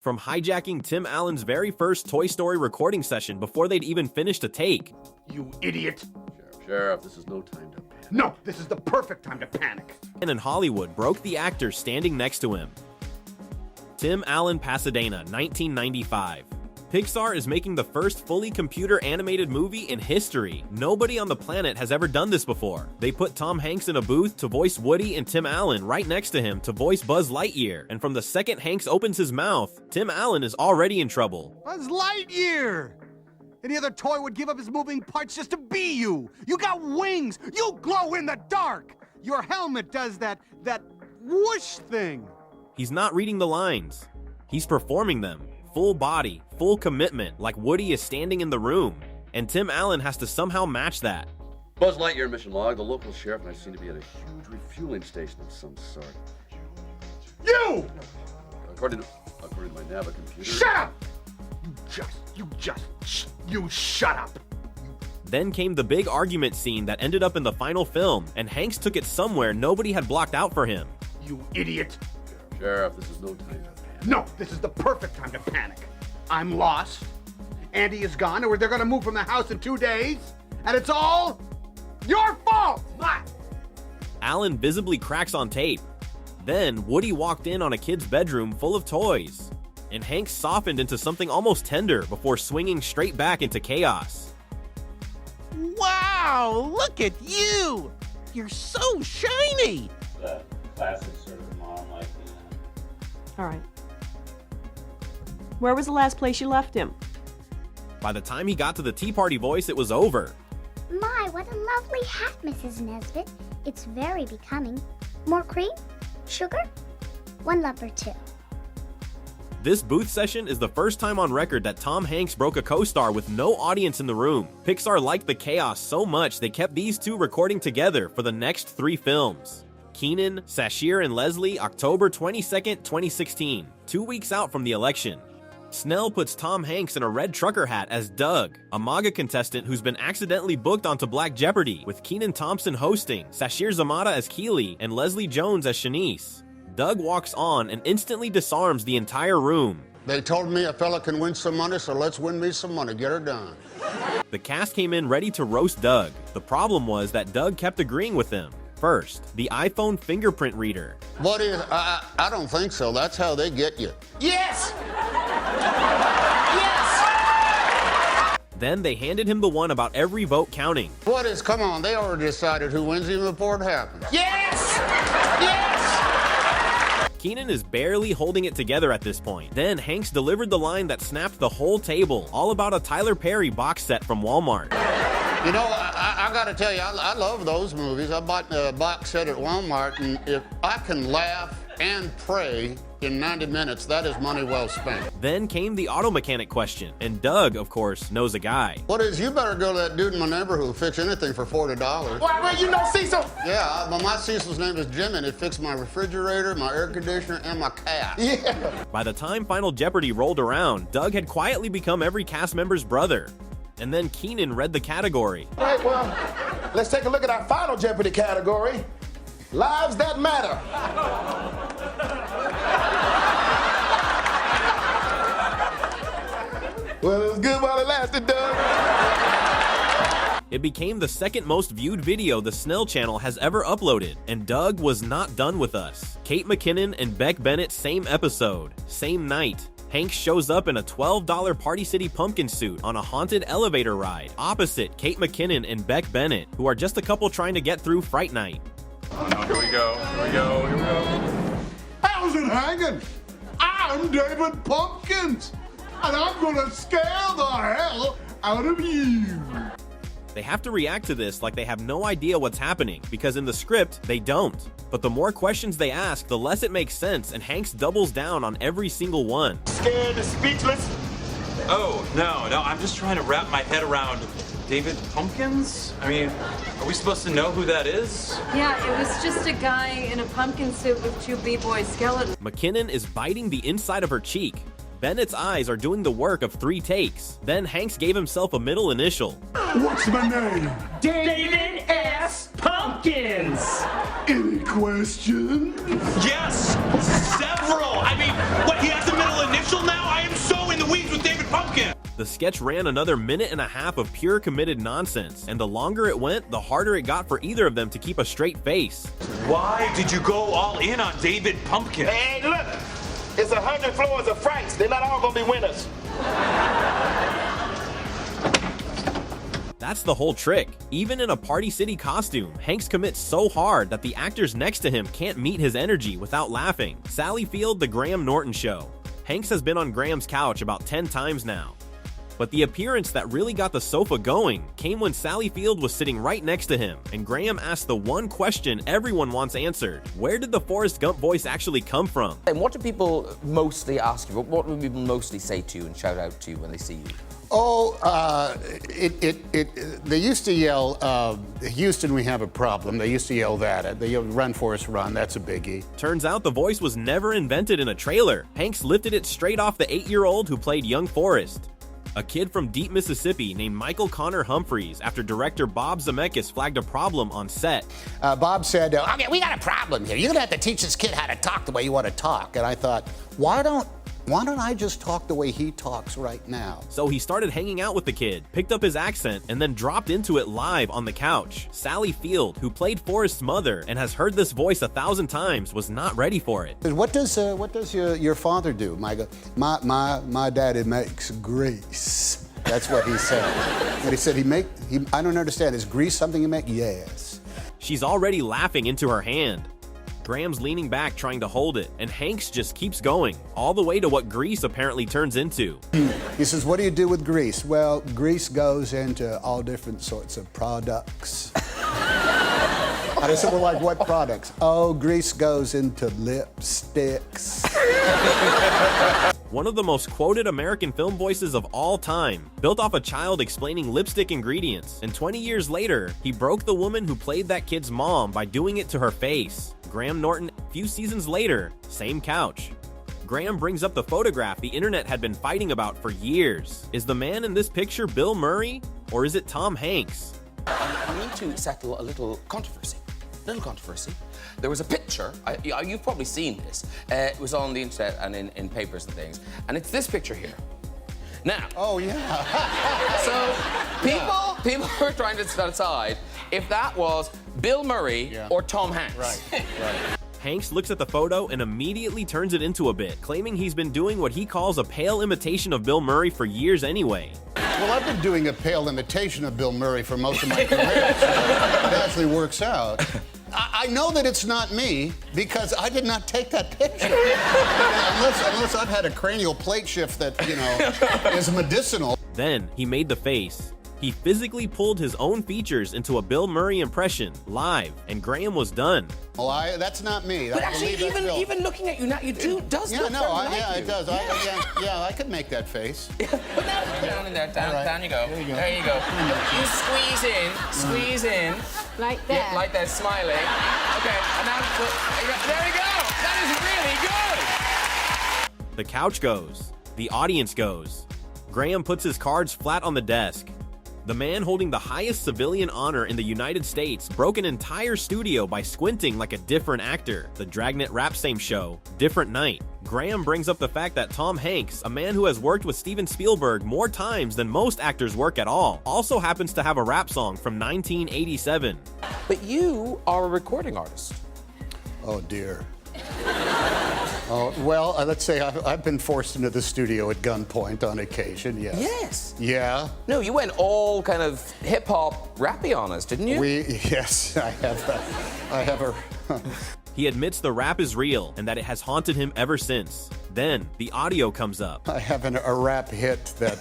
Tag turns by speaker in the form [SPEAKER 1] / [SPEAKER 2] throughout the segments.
[SPEAKER 1] from hijacking Tim Allen's very first Toy Story recording session before they'd even finished a take.
[SPEAKER 2] You idiot!
[SPEAKER 3] Sheriff, this is no time to panic.
[SPEAKER 2] No, this is the perfect time to panic.
[SPEAKER 1] And in Hollywood broke the actor standing next to him. Tim Allen, Pasadena, 1995. Pixar is making the first fully computer-animated movie in history. Nobody on the planet has ever done this before. They put Tom Hanks in a booth to voice Woody and Tim Allen right next to him to voice Buzz Lightyear. And from the second Hanks opens his mouth, Tim Allen is already in trouble.
[SPEAKER 2] Buzz Lightyear! Any other toy would give up his moving parts just to be you. You got wings. You glow in the dark. Your helmet does that whoosh thing.
[SPEAKER 1] He's not reading the lines. He's performing them. Full body, full commitment, like Woody is standing in the room. And Tim Allen has to somehow match that.
[SPEAKER 3] Buzz Lightyear mission log. The local sheriff and I seem to be at a huge refueling station of some sort.
[SPEAKER 2] You!
[SPEAKER 3] According to my Nava computer.
[SPEAKER 2] Shut up! You shut up!
[SPEAKER 1] Then came the big argument scene that ended up in the final film, and Hanks took it somewhere nobody had blocked out for him.
[SPEAKER 2] You idiot!
[SPEAKER 3] Sheriff, this is no time to panic.
[SPEAKER 2] No, this is the perfect time to panic. I'm lost. Andy is gone, or they're gonna move from the house in 2 days, and it's all your fault!
[SPEAKER 1] Allen visibly cracks on tape. Then Woody walked in on a kid's bedroom full of toys, and Hanks softened into something almost tender before swinging straight back into chaos.
[SPEAKER 4] Wow, look at you! You're so shiny!
[SPEAKER 5] The classic sort of mom like
[SPEAKER 6] All right. Where was the last place you left him?
[SPEAKER 1] By the time he got to the Tea Party voice, it was over.
[SPEAKER 7] My, what a lovely hat, Mrs. Nesbit. It's very becoming. More cream? Sugar? One lump or two.
[SPEAKER 1] This booth session is the first time on record that Tom Hanks broke a co-star with no audience in the room. Pixar liked the chaos so much they kept these two recording together for the next 3 films. Keenan, Sashir, and Leslie, October 22nd, 2016, 2 weeks out from the election. Snell puts Tom Hanks in a red trucker hat as Doug, a MAGA contestant who's been accidentally booked onto Black Jeopardy, with Kenan Thompson hosting, Sashir Zamata as Keely, and Leslie Jones as Shanice. Doug walks on and instantly disarms the entire room.
[SPEAKER 8] They told me a fella can win some money, so let's win me some money. Get her done.
[SPEAKER 1] The cast came in ready to roast Doug. The problem was that Doug kept agreeing with them. First, the iPhone fingerprint reader.
[SPEAKER 8] What is? I don't think so. That's how they get you.
[SPEAKER 4] Yes!
[SPEAKER 1] Then they handed him the one about every vote counting.
[SPEAKER 8] What is? Come on, they already decided who wins even before it happens.
[SPEAKER 4] Yes! Yes!
[SPEAKER 1] Keenan is barely holding it together at this point. Then Hanks delivered the line that snapped the whole table, all about a Tyler Perry box set from Walmart.
[SPEAKER 8] You know, I got to tell you, I love those movies. I bought a box set at Walmart, and if I can laugh and pray in 90 minutes, that is money well spent.
[SPEAKER 1] Then came the auto mechanic question, and Doug, of course, knows a guy.
[SPEAKER 8] What is? You better go to that dude in my neighborhood who'll fix anything for $40.
[SPEAKER 4] Well, you know Cecil!
[SPEAKER 8] Yeah, but my Cecil's name is Jim, and it fixed my refrigerator, my air conditioner, and my cat.
[SPEAKER 4] Yeah.
[SPEAKER 1] By the time Final Jeopardy rolled around, Doug had quietly become every cast member's brother. And then Keenan read the category.
[SPEAKER 4] All right, well, let's take a look at our Final Jeopardy category. Lives that matter. Well, it was good while it lasted, Doug.
[SPEAKER 1] It became the second most viewed video the Snell channel has ever uploaded, and Doug was not done with us. Kate McKinnon and Beck Bennett, same episode, same night. Hanks shows up in a $12 Party City pumpkin suit on a haunted elevator ride, opposite Kate McKinnon and Beck Bennett, who are just a couple trying to get through Fright Night.
[SPEAKER 3] Oh, no, here we go.
[SPEAKER 2] How's it hanging? I'm David Pumpkins, and I'm gonna scare the hell out of you.
[SPEAKER 1] They have to react to this like they have no idea what's happening, because in the script, they don't. But the more questions they ask, the less it makes sense, and Hanks doubles down on every single one.
[SPEAKER 4] Scared and speechless?
[SPEAKER 5] Oh, no, I'm just trying to wrap my head around David Pumpkins? I mean, are we supposed to know who that is?
[SPEAKER 9] Yeah, it was just a guy in a pumpkin suit with 2 B-boy skeletons.
[SPEAKER 1] McKinnon is biting the inside of her cheek. Bennett's eyes are doing the work of 3 takes. Then Hanks gave himself a middle initial.
[SPEAKER 2] What's my name?
[SPEAKER 4] David S. Pumpkins!
[SPEAKER 10] Pumpkins!
[SPEAKER 4] Any question?
[SPEAKER 5] Yes! Several! I mean, what, he has the middle initial now? I am so in the weeds with David Pumpkin!
[SPEAKER 1] The sketch ran another minute and a half of pure committed nonsense, and the longer it went, the harder it got for either of them to keep a straight face.
[SPEAKER 5] Why did you go all in on David Pumpkin?
[SPEAKER 4] Hey, look! It's 100 floors of Franks. They're not all gonna be winners.
[SPEAKER 1] That's the whole trick. Even in a Party City costume, Hanks commits so hard that the actors next to him can't meet his energy without laughing. Sally Field, The Graham Norton Show. Hanks has been on Graham's couch about 10 times now. But the appearance that really got the sofa going came when Sally Field was sitting right next to him, and Graham asked the one question everyone wants answered. Where did the Forrest Gump voice actually come from?
[SPEAKER 11] And what do people mostly ask you? What do people mostly say to you and shout out to you when they see you?
[SPEAKER 8] Oh, they used to yell, Houston, we have a problem. They used to yell that. They yelled, run, Forrest, run. That's a biggie.
[SPEAKER 1] Turns out the voice was never invented in a trailer. Hanks lifted it straight off the 8-year-old who played young Forrest. A kid from deep Mississippi named Michael Connor Humphreys after director Bob Zemeckis flagged a problem on set.
[SPEAKER 8] Bob said, okay, we got a problem here. You're gonna have to teach this kid how to talk the way you want to talk. And I thought, why don't I just talk the way he talks right now?
[SPEAKER 1] So he started hanging out with the kid, picked up his accent, and then dropped into it live on the couch. Sally Field, who played Forrest's mother and has heard this voice 1,000 times, was not ready for it.
[SPEAKER 8] What does your father do? My daddy makes grease. That's what he said. And he said I don't understand. Is grease something you make? Yes.
[SPEAKER 1] She's already laughing into her hand. Graham's leaning back trying to hold it, and Hanks just keeps going, all the way to what grease apparently turns into.
[SPEAKER 8] He says, what do you do with grease? Well, grease goes into all different sorts of products. I said, well, like what products? Oh, grease goes into lipsticks.
[SPEAKER 1] One of the most quoted American film voices of all time, built off a child explaining lipstick ingredients, and 20 years later, he broke the woman who played that kid's mom by doing it to her face. Graham Norton, a few seasons later, same couch. Graham brings up the photograph the internet had been fighting about for years. Is the man in this picture Bill Murray, or is it Tom Hanks?
[SPEAKER 11] I need to settle a little controversy. There was a picture, you've probably seen this, it was on the internet and in papers and things, and it's this picture here. Now.
[SPEAKER 8] Oh, yeah.
[SPEAKER 11] So, people were trying to decide if that was Bill Murray or Tom Hanks.
[SPEAKER 8] Right.
[SPEAKER 1] Hanks looks at the photo and immediately turns it into a bit, claiming he's been doing what he calls a pale imitation of Bill Murray for years anyway.
[SPEAKER 8] Well, I've been doing a pale imitation of Bill Murray for most of my career, so it actually works out. I know that it's not me because I did not take that picture. Unless I've had a cranial plate shift that, is medicinal.
[SPEAKER 1] Then he made the face. He physically pulled his own features into a Bill Murray impression, live, and Graham was done.
[SPEAKER 8] Well, that's not me.
[SPEAKER 11] But actually, even looking at you now, does look very like you.
[SPEAKER 8] It does. I could make that face.
[SPEAKER 11] But now, down in there, down you go. There you go. You squeeze in.
[SPEAKER 9] Like that.
[SPEAKER 11] Yeah, like that, smiling. Okay, and now, there we go. That is really good.
[SPEAKER 1] The couch goes. The audience goes. Graham puts his cards flat on the desk. The man holding the highest civilian honor in the United States broke an entire studio by squinting like a different actor. The Dragnet Rap Same show, different night. Graham brings up the fact that Tom Hanks, a man who has worked with Steven Spielberg more times than most actors work at all, also happens to have a rap song from 1987.
[SPEAKER 11] But you are a recording artist.
[SPEAKER 8] Oh, dear. Oh, well, let's say I've been forced into the studio at gunpoint on occasion, yes.
[SPEAKER 11] Yes.
[SPEAKER 8] Yeah.
[SPEAKER 11] No, you went all kind of hip-hop rappy on us, didn't you?
[SPEAKER 8] Yes, I have a...
[SPEAKER 1] He admits the rap is real and that it has haunted him ever since. Then, the audio comes up.
[SPEAKER 8] I have a rap hit that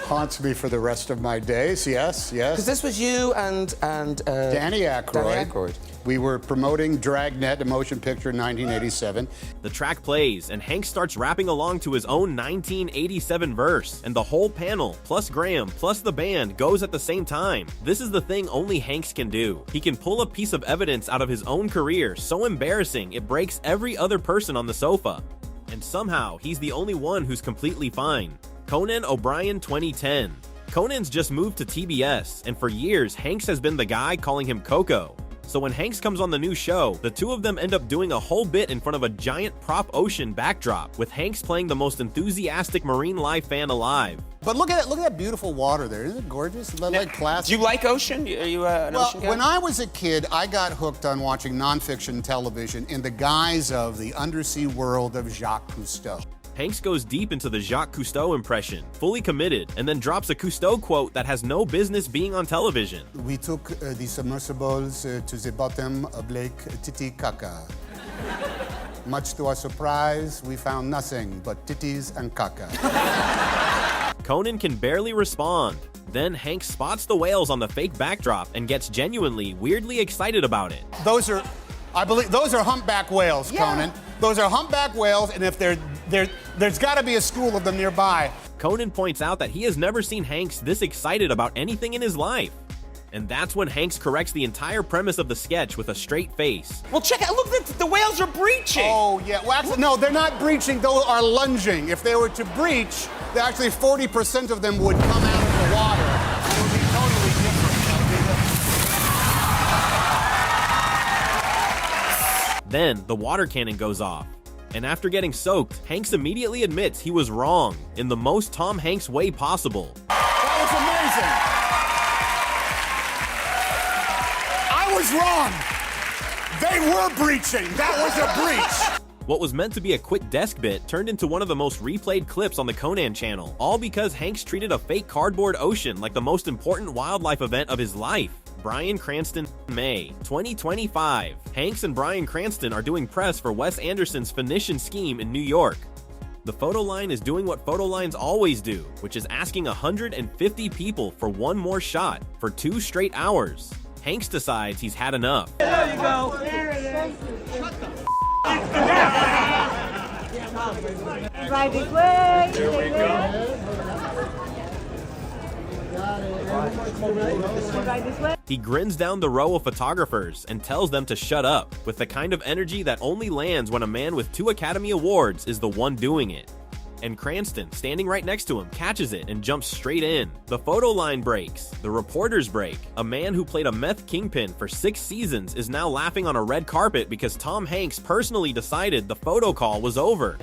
[SPEAKER 8] haunts me for the rest of my days, yes.
[SPEAKER 11] Because this was you and
[SPEAKER 8] Danny Aykroyd. We were promoting Dragnet, a motion picture in 1987.
[SPEAKER 1] The track plays, and Hank starts rapping along to his own 1987 verse, and the whole panel, plus Graham, plus the band, goes at the same time. This is the thing only Hanks can do. He can pull a piece of evidence out of his own career so embarrassing it breaks every other person on the sofa. And somehow, he's the only one who's completely fine. Conan O'Brien 2010. Conan's just moved to TBS, and for years, Hanks has been the guy calling him Coco. So when Hanks comes on the new show, the two of them end up doing a whole bit in front of a giant prop ocean backdrop, with Hanks playing the most enthusiastic marine life fan alive.
[SPEAKER 8] But look at that beautiful water there. Isn't it gorgeous? Isn't that like classic?
[SPEAKER 11] Do you like ocean? Are you an ocean guy?
[SPEAKER 8] When I was a kid, I got hooked on watching nonfiction television in the guise of the undersea world of Jacques Cousteau.
[SPEAKER 1] Hanks goes deep into the Jacques Cousteau impression, fully committed, and then drops a Cousteau quote that has no business being on television.
[SPEAKER 8] We took the submersibles to the bottom of Lake Titicaca. Much to our surprise, we found nothing but titties and caca.
[SPEAKER 1] Conan can barely respond. Then Hanks spots the whales on the fake backdrop and gets genuinely, weirdly excited about it.
[SPEAKER 8] I believe those are humpback whales, Conan. Those are humpback whales, and if there's got to be a school of them nearby.
[SPEAKER 1] Conan points out that he has never seen Hanks this excited about anything in his life. And that's when Hanks corrects the entire premise of the sketch with a straight face.
[SPEAKER 11] Well, check out, look, the whales are breaching.
[SPEAKER 8] Oh, yeah. Well, actually, no, they're not breaching, they are lunging. If they were to breach, actually 40% of them would come out of the water. It would be totally different.
[SPEAKER 1] Then the water cannon goes off. And after getting soaked, Hanks immediately admits he was wrong in the most Tom Hanks way possible.
[SPEAKER 8] That was amazing. I was wrong. They were breaching. That was a breach.
[SPEAKER 1] What was meant to be a quick desk bit turned into one of the most replayed clips on the Conan channel, all because Hanks treated a fake cardboard ocean like the most important wildlife event of his life. Bryan Cranston, May 2025. Hanks and Bryan Cranston are doing press for Wes Anderson's Phoenician Scheme in New York. The photo line is doing what photo lines always do, which is asking 150 people for one more shot for 2 straight hours. Hanks decides he's had enough.
[SPEAKER 10] There you go. There it is. Right this way. Here we go. Right this way.
[SPEAKER 1] He grins down the row of photographers and tells them to shut up, with the kind of energy that only lands when a man with 2 Academy Awards is the one doing it. And Cranston, standing right next to him, catches it and jumps straight in. The photo line breaks. The reporters break. A man who played a meth kingpin for 6 seasons is now laughing on a red carpet because Tom Hanks personally decided the photo call was over.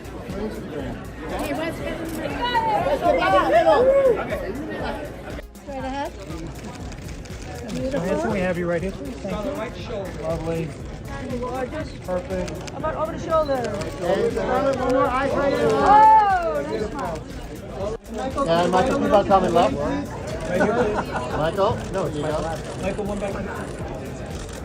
[SPEAKER 10] Straight ahead.
[SPEAKER 12] Can we have you right here, please? Thank you. Right shoulder. Lovely.
[SPEAKER 10] Gorgeous.
[SPEAKER 12] Perfect.
[SPEAKER 10] How about over the shoulder?
[SPEAKER 12] One more eyes right here.
[SPEAKER 10] Oh, that's nice.
[SPEAKER 12] And Michael, keep on coming left. Michael, no, you go. Michael, one back.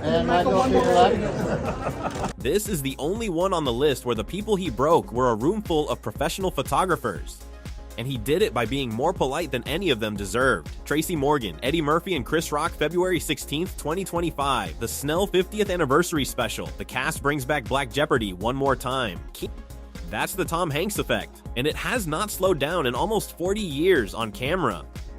[SPEAKER 12] And Michael, to your left.
[SPEAKER 1] This is the only one on the list where the people he broke were a room full of professional photographers. And he did it by being more polite than any of them deserved. Tracy Morgan, Eddie Murphy, and Chris Rock, February 16th, 2025. The Snell 50th Anniversary Special. The cast brings back Black Jeopardy one more time. That's the Tom Hanks effect. And it has not slowed down in almost 40 years on camera.